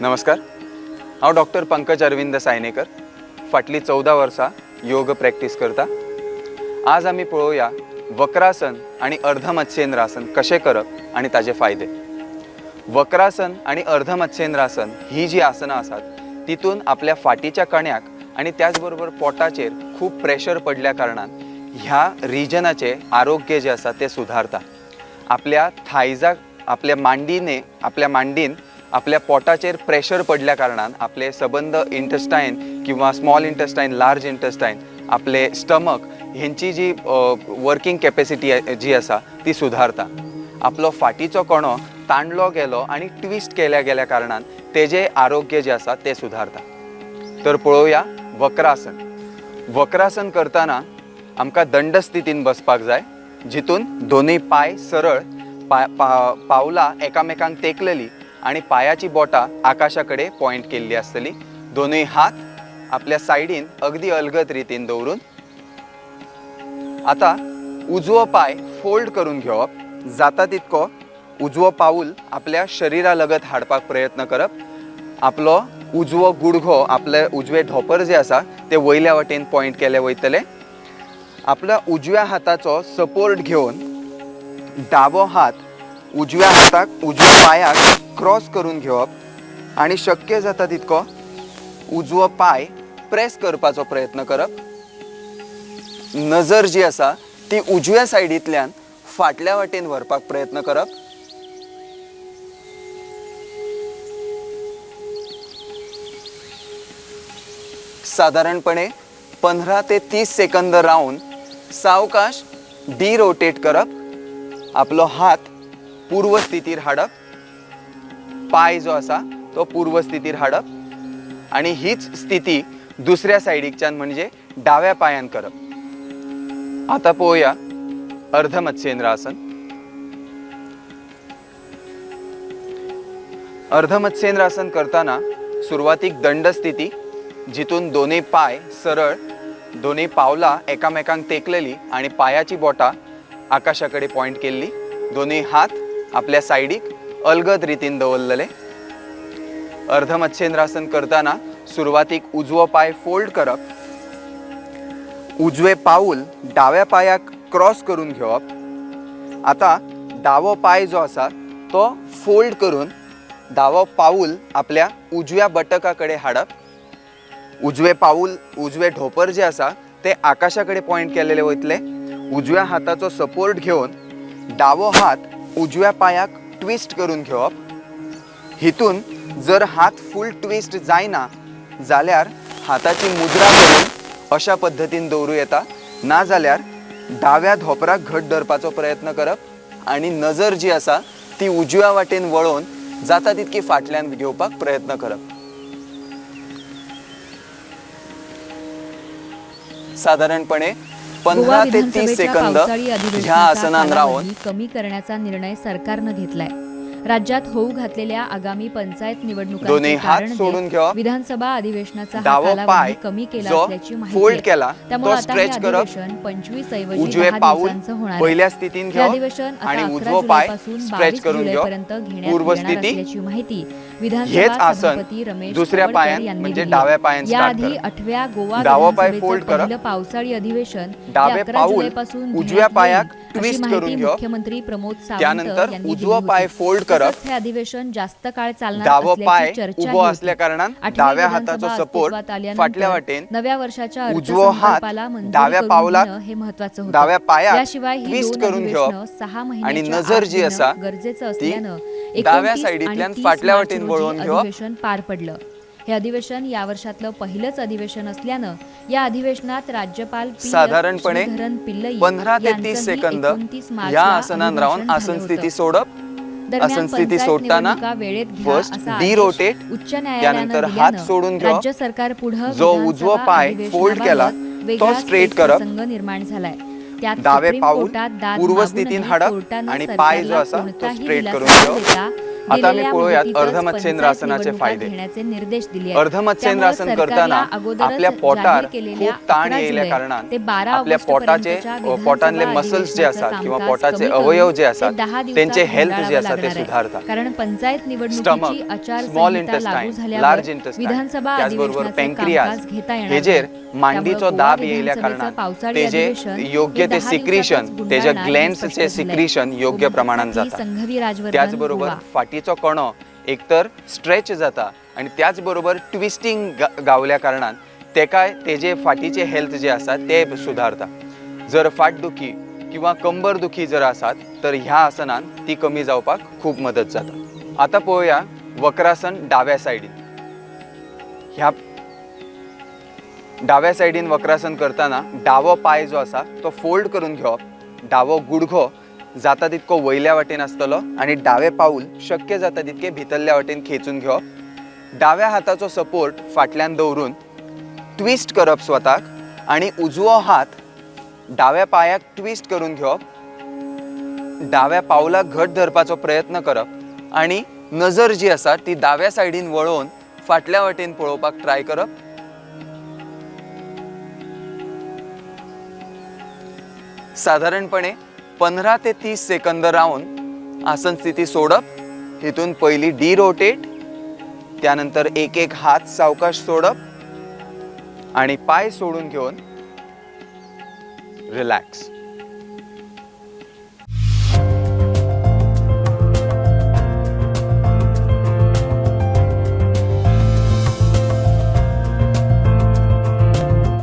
नमस्कार, हांव डॉक्टर पंकज अरविंद सायनेकर, फाटली 14 वर्सां योग प्रॅक्टीस करता। आज आमी पळोवया वक्रासन आणि अर्धमत्स्येंद्रासन कशें करप आणि ताजे फायदे। वक्रासन आणि अर्धमत्स्येंद्रासन ही जी आसनां आसात तितून आपल्या फाटीच्या कण्याक आणि त्याचबरोबर पोटाचेर खूप प्रेशर पडल्या कारणान ह्या रिजनाचे आरोग्य जे आसा ते सुधारता। आपल्या थायजाक आपल्या मांडीन आपल्या पोटाचेर प्रेशर पडल्या कारणान आपले सबंध इंटेस्टाइन किंवा स्मॉल इंटेस्टाइन, लार्ज इंटेस्टाइन, आपले स्टमक हेंची जी वर्किंग कॅपॅसिटी जी आसा ती सुधारता। आपलो फाटीचो कणो ताणलो गेलो आणि ट्विस्ट केल्या गेल्या कारणान तेजे आरोग्य जे आसा ते सुधारता। तर पळोवया वक्रासन। वक्रासन करताना आमकां दंड स्थितीन बसपाक जाय, जितून दोनूय पाय सरळ पावलां एकामेकांक तेकलेली आणि पायाची बोटां आकाशाकडे पॉइंट केल्ली आसतली। दोनूय हात आपल्या सायडीन अगदी अलगद रितीन दवरून आता उजवो पाय फोल्ड करून घेवप। जाता तितको उजवो पाऊल आपल्या शरीरा लगत हाडपाक प्रयत्न करप। आपलो उजवो गुडघो, आपले उजवे ढोपर जे आसा ते वयल्या वटेन पॉइंट केले वयतले। आपल्या उजव्या हाताचो सपोर्ट घेवन दावो हात उजव्या पायाक क्रॉस करून घेवप आणि शक्य जाता तितको उजवो पाय प्रेस करपाचो प्रयत्न करप। नजर जी आसा ती उजव्या सायडींतल्यान फाटल्या वाटेन व्हरपाक प्रयत्न करप। साधारणपणे 15 ते 30 सेकंद रावन सावकाश डी रोटेट करप। आपलो हात पूर्व स्थितीर हाडप, पाय जो आसा तो पूर्व स्थितीर हाडप आणि हीच स्थिती दुसऱ्या सायडीच्यान म्हणजे डाव्या पायान करप। आता पळोवया अर्धमत्स्येंद्रासन। अर्धमत्स्येंद्रासन करताना सुरवातीक दंड स्थिती, जितून दोन्ही पाय सरळ, दोन्ही पावलां एकामेकांक तेकलेली आणि पायाची बोटां आकाशाकडे पॉइंट केल्ली। दोन्ही हात आपल्या सायडीक अलगद रितीन दवरलेले। अर्धमत्स्येंद्रासन करताना सुरवातीक उजवो पाय फोल्ड करप, उजवे पाऊल डाव्या पायाक क्रॉस करून घेवप। आता दावो पाय जो आसा तो फोल्ड करून दावो पाऊल आपल्या उजव्या बटकाकडे हाडप। उजवे पाऊल, उजवे ढोपर जे आसा ते आकाशाकडे पॉइंट केलेले वयतले। उजव्या हाताचो सपोर्ट घेवन दावो हात उजव्या पायाक ट्विस्ट करून घेवप। हितून जर हात फुल ट्विस्ट जायना जाल्यार हाताची मुद्रा करून अशा पद्धतीन दवरूं येता, ना जाल्यार दाव्या धोपराक घट धरपाचो प्रयत्न करप आणि नजर जी आसा ती उजव्या वाटेन वळोवन जाता तितकी फाटल्यान घेवपाक प्रयत्न करप। साधारणपणे 15 ते 30 सेकंद ह्या आसनान राहून कमी करण्याचा निर्णय सरकारने घेतलाय। राज्यात होऊ घातलेल्या आगामी पंचायत दोन्ही हात सोडून घेवप, विधानसभा अधिवेशनाचा दावो पाय कमी केला जो असल्याची फोल्ड केला त्यामुळे तो स्ट्रेच करप, 25 ऐवजी उजवे 10 पाऊल दिवसांचं होणार पहिल्या स्थितीन घेवप आणि उजवो पाय स्ट्रेच करून घेवप, पूर्व स्थिती। माहिती हेच आसन दुसऱ्या पायान म्हणजे डाव्या पायान स्टार्ट करप। 8व्या गोवा दावो पाय फोल्ड करप, पहिलं पावसाळी अधिवेशन डावे पाऊल उजव्या पायाक ट्विस्ट करून घेवप। मुख्यमंत्री प्रमोद सावंत त्यानंतर उजवो पाय फोल्ड करप, हे अधिवेशन जास्त काळ चालणार दावो पाय असल्याची चर्चा उभो असल्या कारणान डाव्या हाताचो सपोर्ट फाटल्या वाटेन, नव्या वर्षाच्या उजवो हात डाव्या पावलाक हे महत्त्वाचं होतं। डाव्या पायाक याशिवाय ही ट्विस्ट दोन करून घेवप 6 आणि महिन्याच्या नजर आत जी आसा गरजेचं ती असल्यानं डाव्या 29 सायडीतल्यान आणि 30 फाटल्या मार्च वाटेन रोजी वळवून घेवप। अधिवेशन पार पडलं। हे अधिवेशन या वर्षातलं पहिलंच अधिवेशन असल्यानं या अधिवेशनात राज्यपाल साधारणपणे श्रीधरन पिल्लई 15 ते 30 सेकंद या आसनान राहून आसन स्थिती सोडप। आसन स्थिती सोडताना फर्स्ट डी रोटेट, त्यानंतर हात सोडून घेवप, राज्य सरकार पुढे जो उजवो पाय फोल्ड केला तो स्ट्रेट करप, निर्माण झालाय। डावे पाऊल पूर्व स्थितीन हाडप आणि पाय जो आसा तो स्ट्रेट करून घेवप। आता आम्ही दिलेल्या पळूयात मुदतीतच अर्धमत्स्येंद्रासनाचे पंचायत फायदे. निवडणुका घेण्याचे निर्देश दिले आहेत. अर्धमत्स्येंद्रासन त्यामुळे करताना सरकारला अगोदरच आपल्या पोटार जाहीर केलेल्या खूप ताण 11 येयल्या जुलै कारणान ते 12 आपल्या ऑगस्ट पोटाचे पर्यंतच्या विधानसभा पोटांतले मसल्स जे अधिवेशनाचं असतात किंवा कामकाज पोटाचे कमी करून अवयव जे ते असतात 10 दिवसात त्यांचे हेल्थ जे गुंडाळावं असतात ते लागणार आहे. सुधारतात. कारण पंचायत निवडणुकीची स्टमक, स्मॉल आचारसंहिता इंटेस्टाईन, लागू झाल्यावर लार्ज इंटेस्टाईन, विधानसभा त्याचबरोबर अधिवेशनाचे पॅन्क्रियाज कामकाज घेता येणार हेजेर नाही. मांडीचो त्यामुळे दाब गोवा येयल्या विधानसभेचं कारणान पावसाळी तेजे अधिवेशन योग्य हे ते 10 सिक्रिशन दिवसातच तेजे गुंडाळणार हे ग्लँड्सचे स्पष्ट झालंय. सिक्रिशन योग्य प्रमाणात साठी जाता. संघवी राजवर्धन, त्याचबरोबर गोवा. फाटीचो कणो एकतर स्ट्रेच जाता आणि त्याचबरोबर ट्विस्टिंग गावल्या कारणान तेकाय तेजे फाटीचे हेल्थ जे आसा ते सुधारता. जर फाटदुखी किंवा कंबर दुखी जर आसात तर ह्या आसनान ती कमी जावपाक खूप मदत जाता. आता पळोवया वक्रासन डाव्या सायडीन. ह्या डाव्या सायडीन वक्रासन करताना डावो पाय जो आसा तो फोल्ड करून घेवप, डावो गुडघो जाता तितको वयल्या वाटेन आसतलो आणि डावे पाऊल शक्य जाता तितके भितरल्या वाटेन खेचून घेवप. डाव्या हाताचो सपोर्ट फाटल्यान दवरून ट्विस्ट करप स्वताक आणि उजवो हात डाव्या पायाक ट्विस्ट करून घेवप. डाव्या पावलाक घट धरपाचो प्रयत्न करप आणि नजर जी आसा ती डाव्या सायडीन वळोवन फाटल्या वाटेन पळोवपाक ट्राय करप. साधारणपणे 15 ते 30 सेकंद रावून आसन स्थिती सोडप. हितून पहिली डी रोटेट, त्यानंतर एक एक हात सावकाश सोडप आणि पाय सोडून घेऊन रिलॅक्स.